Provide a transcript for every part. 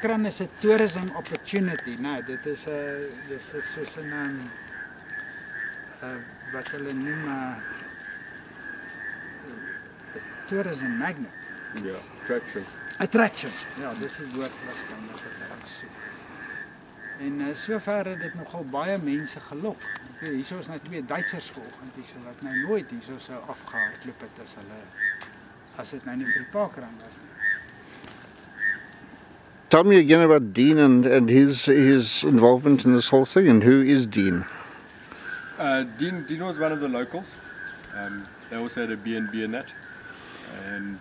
Parkrun is a tourism opportunity. Nou, dit is soos 'n wat hulle noem 'n tourism magnet. Ja, attraction. Attraction. Ja, dis die woord wat ek soek. En sover het dit nogal baie mense gelok. Hierso is nou 2 Duitsers vanoggend hierso wat nou nooit hierso sou afgehardloop het as dit nou nie vir die parkrun was nie. Tell me again about Dean and his involvement in this whole thing, and who is Dean? Dean was one of the locals. They also had a B&B in that, and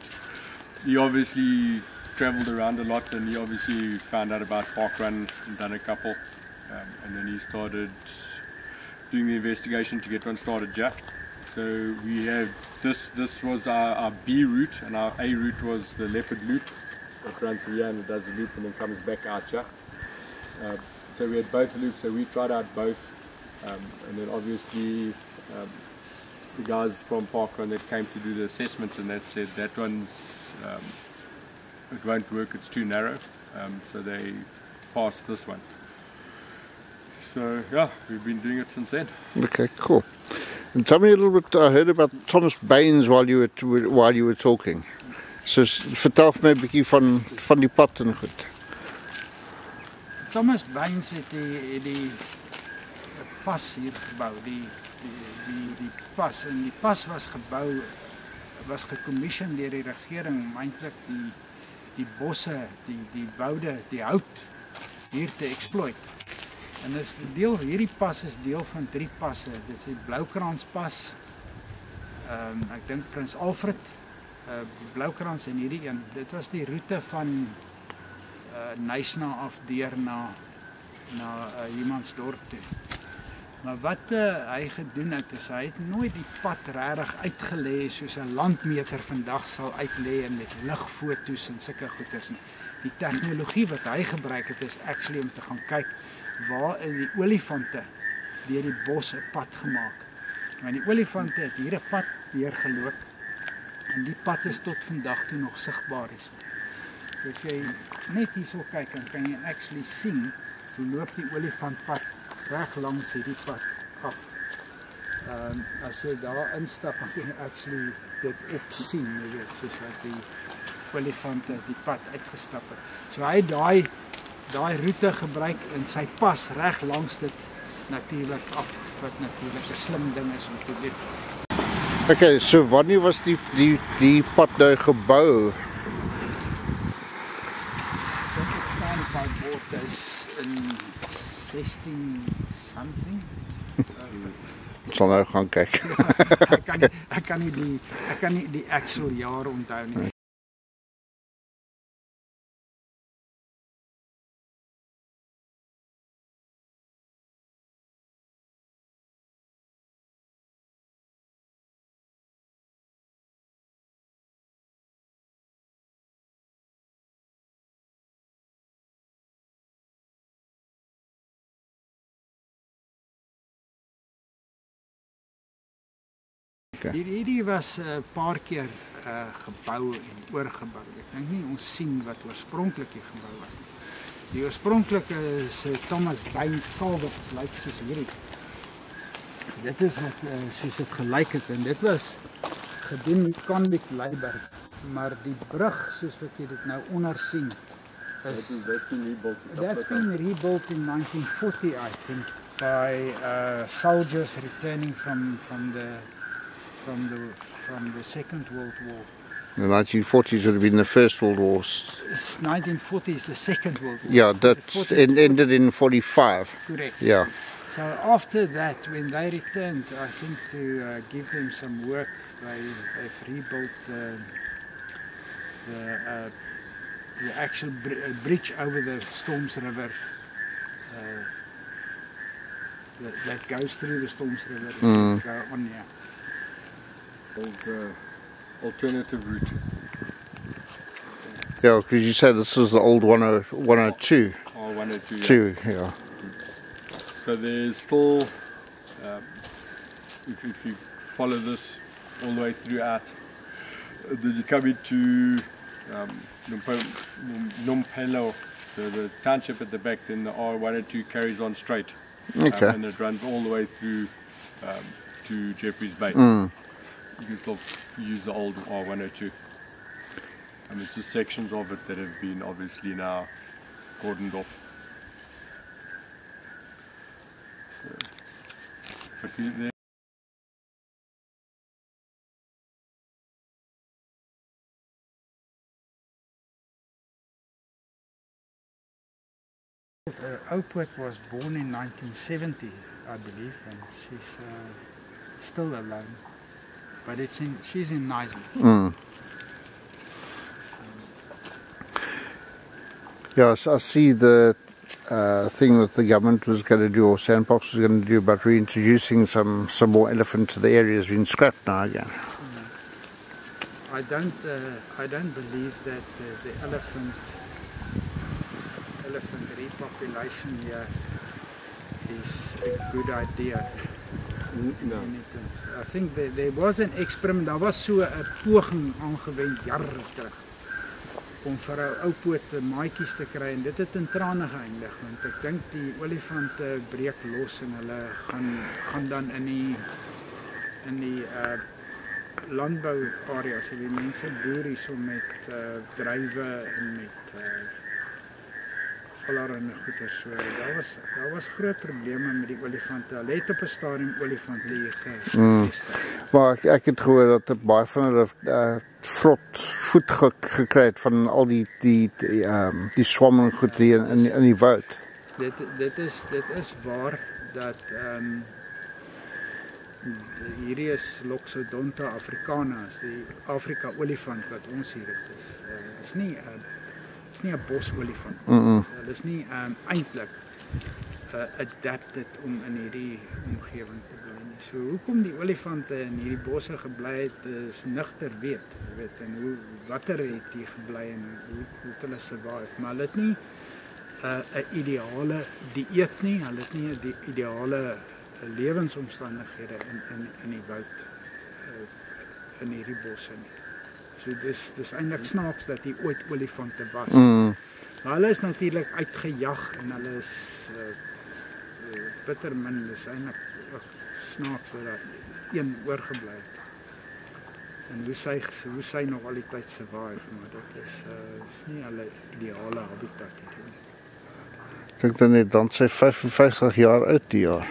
he obviously travelled around a lot, and he obviously found out about Parkrun and done a couple, and then he started doing the investigation to get one started here. So we have this was our B route, and our A route was the Leopard Loop. It runs through here and it does a loop and then comes back out here. So we had both loops, so we tried out both, and then obviously the guys from Parkrun that came to do the assessments and that said that one's it won't work, it's too narrow, so they passed this one. So yeah, we've been doing it since then. Okay, cool. And tell me a little bit. I heard about Thomas Baines while you were talking. So vertel my 'n bietjie van die pad en goed. Thomas Baines het die pas hier gebou, die pas, en die pas was gebou, was gecommissioned deur die regering om eintlik die bosse, die woude, die hout hier te exploit. En dis hierdie pas is deel van 3 passe. Dit is die Bloukranspas, ek dink Prins Alfred, Bloukrans en hierdie een. Dit was die roete van Nysna af deur na Humansdorp toe. Maar wat hy gedoen het, is hy het nooit die pad regtig uitgelê soos 'n landmeter vandag sal uitlê en met ligfoto's en sulke goeders nie. Die tegnologie wat hy gebruik het is actually om te gaan kyk waar die olifante deur die bos 'n pad gemaak. Want die olifante het hier 'n pad deurgeloop en die pad is tot vandag toe nog sigbaar is. So as jy net hierso kyk, dan kan jy actually sien hoe loop die olifantpad reg langs hierdie pad af. As jy daar instap, dan kan jy actually dit op sien, jy weet, soos wat die olifante die pad uitgestap het. So hy het daai roete gebruik en sy pas reg langs dit natuurlik af, wat natuurlik 'n slim ding is om te doen. Okay, so wanneer was die pad nou gebou? Dit staan op daai bord is in 16 something. Ek sal nou gaan kyk. Ek kan nie die actual jaar onthou nie. Hierdie was 'n paar keer gebou en oorgebou. Ek dink nie ons sien wat oorspronklik die gebou was nie. Die oorspronklike is Thomas Baines Culverts, lyk soos hierdie. Dit is wat soos dit gelyk het en dit was gedoen met convict labor, maar die brug soos wat jy dit nou onder sien is that's been rebuilt in 1940, I think, by soldiers returning from the Second World War. The 1940s would have been the First World War. 1940 is the Second World War. Yeah, that ended in 45. Correct. Yeah. So after that, when they returned, I think to give them some work, they've rebuilt the actual bridge over the Storms River that goes through the Storms River. Go on, yeah. Old alternative route. Yeah, because you said this is the old 102. Oh, 102, yeah. Yeah. So there's still, if you follow this all the way throughout, then you come into Nompelo, the township at the back, then the R102 carries on straight. Okay. And it runs all the way through to Jeffreys Bay. You can still use the old R102. And it's just sections of it that have been obviously now cordoned off. But there Oakwood was born in 1970, I believe, and she's still alone. But she's in Nisley. Yes, I see the thing that the government was going to do, or Sandbox was going to do, about reintroducing some more elephant to the area has been scrapped now again. I don't believe that the elephant repopulation here is a good idea. No. I think there was an experiment, daar was so 'n poging aangewend jare terug om vir ou poot maatjies te kry en dit het in trane geëindig want ek dink die olifante breek los en hulle gaan dan in die landbou areas, so die mense boer hierso met druiwe en met allerlei goeders. So daar was groot probleme met die olifante. Hulle het op 'n stadium olifante hier gevestig. Maar ek het gehoor dat baie van hulle vrot voet gekry het van al die swamming goed hier in die woud. Dit is waar dat hierdie is Loxodonta africana, die Afrika olifant wat ons hier het is nie 'n bosolifant. Hulle is nie eintlik adapted om in hierdie omgewing te bly nie. So hoekom die olifante in hierdie bosse gebly het, is nigter weet en watter het hier gebly en hoe het hulle survive, maar hulle het nie 'n ideale dieet nie, hulle het nie 'n ideale lewensomstandighede in die woud in hierdie bosse nie. So dis eintlik snaaks dat hier ooit olifante was. Maar hulle is natuurlik uitgejag en hulle is bitter min, dis eintlik snaaks dat daar een oorgebly het. En hoe sy nog al die tyd survive, maar dit is nie hulle ideale habitat hier nie. Ek dink dan net dan sy 55 jaar oud die jaar.